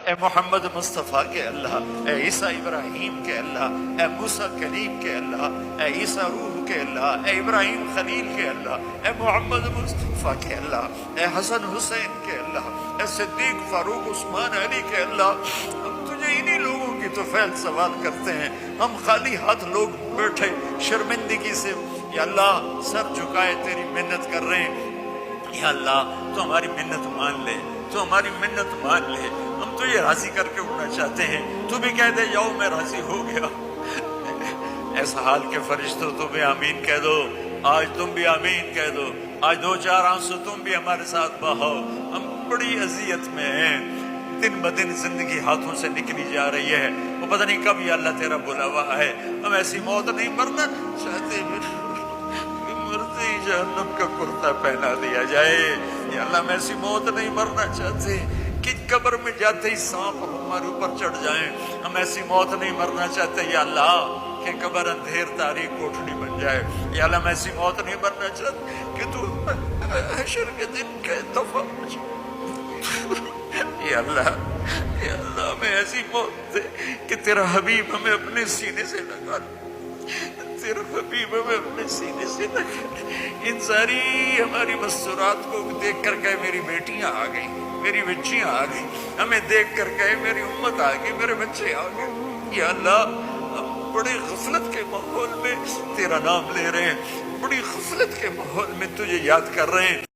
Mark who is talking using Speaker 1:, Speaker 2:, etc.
Speaker 1: اے محمد مصطفیٰ کے اللہ، اے عیسیٰ ابراہیم کے اللہ، اے موسیٰ کلیم کے اللہ، اے عیسیٰ روح کے اللہ، اے ابراہیم خلیل کے اللہ، اے محمد مصطفیٰ کے اللہ، اے حسن حسین کے اللہ، اے صدیق فاروق عثمان علی کے اللہ، ہم تجھے انہی لوگوں کی تو فعل سوال کرتے ہیں، ہم خالی ہاتھ لوگ بیٹھے شرمندگی سے یا اللہ سر جھکائے تیری منت کر رہے ہیں، یا اللہ تو ہماری منت مان لے، تو ہماری منت مان لے، ہم تجھے راضی کر کے اٹھنا چاہتے ہیں، تو بھی کہہ دے جاؤ میں راضی ہو گیا۔ ایسا حال کے فرشتوں تم بھی آمین کہہ دو، آج تم بھی آمین کہہ دو، آج دو چار آنسو تم بھی ہمارے ساتھ بہاؤ، ہم بڑی اذیت میں ہیں، دن بدن زندگی ہاتھوں سے نکلی جا رہی ہے، وہ پتہ نہیں کب یا اللہ تیرا بلاوا ہے، ہم ایسی موت نہیں مرنا چاہتے، مرتے ہی جہنم کا کرتا پہنا دیا جائے، یا اللہ ہم ایسی موت نہیں مرنا چاہتے کہ قبر میں جاتے ہی سانپ ہمارے اوپر چڑھ جائیں، ہم ایسی موت نہیں مرنا چاہتے یا اللہ کہ قبر اندھیر تاریک کوٹھڑی بن جائے، یا اللہ ہم ایسی موت نہیں مرنا چاہتے کہ تو حشر کے دن کا دفعہ ہو جائے، یا اللہ ہمیں ایسی موت دے کہ تیرا حبیب ہمیں اپنے سینے سے لگا، تیرا حبیب ہمیں اپنے سینے سے لگا، ان ساری ہماری مستورات کو دیکھ کر کہے میری بیٹیاں آ گئی، میری بچیاں آ گئی، ہمیں دیکھ کر کہے میری امت آ گئی، میرے بچے آ گئے، یا اللہ ہم بڑی غفلت کے ماحول میں تیرا نام لے رہے ہیں، بڑی غفلت کے ماحول میں تجھے یاد کر رہے ہیں۔